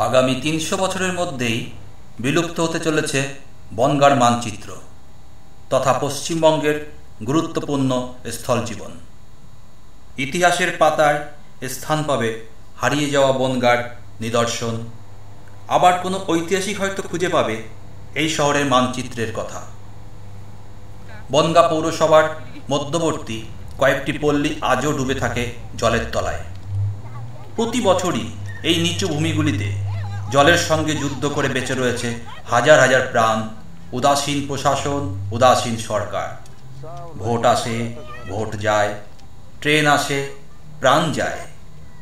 আগামী ৩০০ বছরের মধ্যেই বিলুপ্ত হতে চলেছে বনগাঁর মানচিত্র তথা পশ্চিমবঙ্গের গুরুত্বপূর্ণ স্থলজীবন। ইতিহাসের পাতায় স্থান পাবে হারিয়ে যাওয়া বনগাঁর নিদর্শন। আবার কোনো ঐতিহাসিক হয়তো খুঁজে পাবে এই শহরের মানচিত্রের কথা। বনগাঁ পৌরসভার মধ্যবর্তী কয়েকটি পল্লী আজও ডুবে থাকে জলের তলায়। প্রতি বছরই এই নিচু ভূমিগুলিতে জলের সঙ্গে যুদ্ধ করে বেঁচে রয়েছে হাজার হাজার প্রাণ। উদাসীন প্রশাসন, উদাসীন সরকার। ভোট আসে, ভোট যায়, ট্রেন আসে, প্রাণ যায়,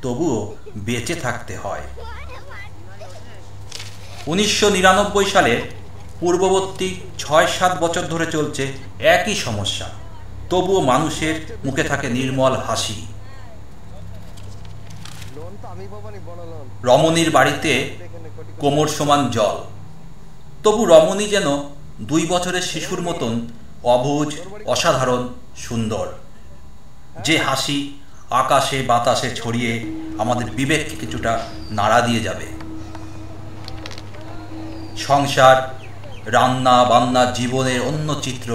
তবুও বেঁচে থাকতে হয়। 1999 সালের পূর্ববর্তী 6-7 বছর ধরে চলছে একই সমস্যা, তবুও মানুষের মুখে থাকে নির্মল হাসি। রমণীর বাড়িতে কোমর সমান জল, তবু রমণী যেন 2 বছরের শিশুর মতন অবুঝ, অসাধারণ, সুন্দর। যে হাসি আকাশে বাতাসে ছড়িয়ে আমাদের বিবেককে কিছুটা নাড়া দিয়ে যাবে। সংসার, রান্না বান্না, জীবনের অন্য চিত্র।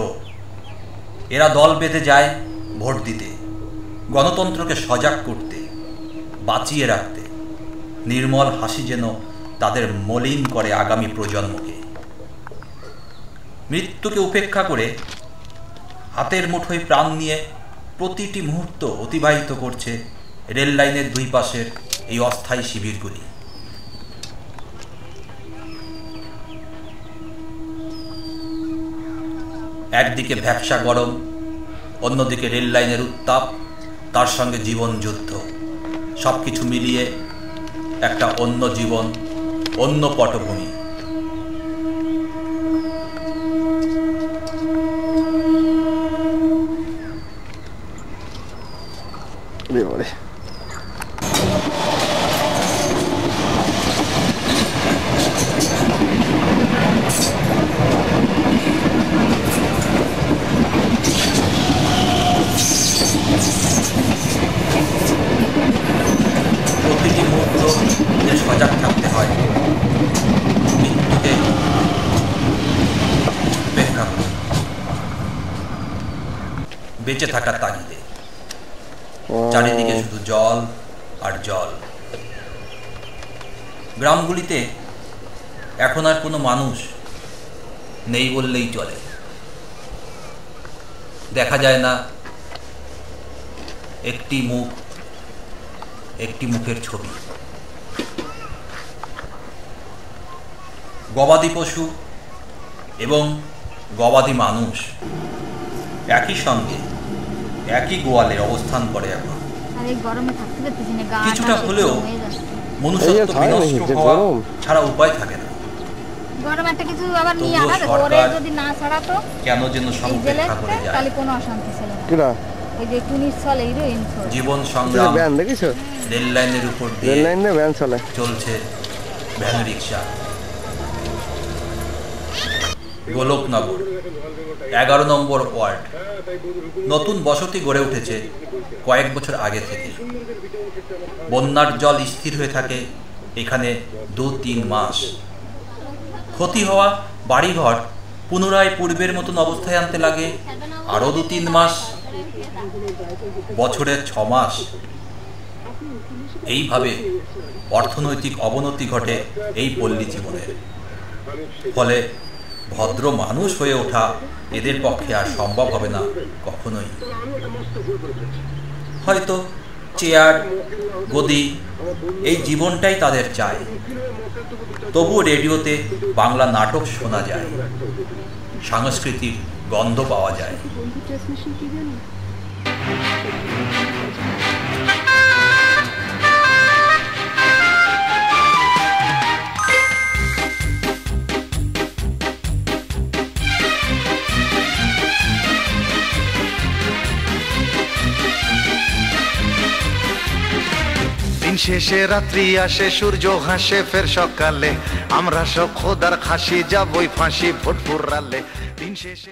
এরা দল বেঁধে যায় ভোট দিতে, গণতন্ত্রকে সজাগ করতে, বাঁচিয়ে রাখতে। নির্মল হাসি যেন তাদের মলিন করে আগামী প্রজন্মকে। মৃত্যুকে উপেক্ষা করে হাতের মুঠোয় প্রাণ নিয়ে প্রতিটি মুহূর্ত অতিবাহিত করছে রেল লাইনের 2 পাশের এই অস্থায়ী শিবিরগুলি। একদিকে ভ্যাপসা গরম, অন্যদিকে রেল লাইনের উত্তাপ, তার সঙ্গে জীবন যুদ্ধ। সবকিছু মিলিয়ে একটা অন্য জীবন, অন্য পটভূমি। প্রতিটি মুহূর্ত সজাগ থাকতে হয়, মৃত্যুকে উপেক্ষা করে বেঁচে থাকার তাগিদে। চারিদিকে শুধু জল আর জল। গ্রামগুলিতে এখন আর কোনো মানুষ নেই বললেই চলে। দেখা যায় না একটি মুখ, একটি মুখের ছবি। গবাদি পশু এবং গবাদি মানুষ একই সঙ্গে একই গোয়ালে অবস্থান করে এখন। কিছুটা হলেও মনুষ্যত্ব বিনষ্ট হওয়া ছাড়া উপায় থাকে না। কেন যেন সব উপেক্ষা করে যায়। জীবন সংগ্রাম, রেল লাইনের উপর দিয়ে চলছে ভ্যান রিক্সা। গোলকনগর 11 নম্বর ওয়ার্ড। নতুন বসতি গড়ে উঠেছে কয়েক বছর আগে থেকে। বন্যার জল স্থির হয়ে থাকে এখানে 2-3 মাস। ক্ষতি হওয়া বাড়িঘর পুনরায় পূর্বের মতন অবস্থায় আনতে লাগে আরও 2-3 মাস। বছরের 6 মাস এইভাবে অর্থনৈতিক অবনতি ঘটে এই পল্লী জীবনের। ফলে ভদ্র মানুষ হয়ে ওঠা এদের পক্ষে আর সম্ভব হবে না কখনোই। হয়তো চেয়ার, গদি, এই জীবনটাই তাদের চাই। তবুও রেডিওতে বাংলা নাটক শোনা যায়, সাংস্কৃতিক গন্ধ পাওয়া যায়। শেষে রাত্রি আসে, সূর্য হাসে ফের সকালে। আমরা সব খোদার খাসি, যাবই ফাঁসি ভোটপুর রালে। দিন শেষে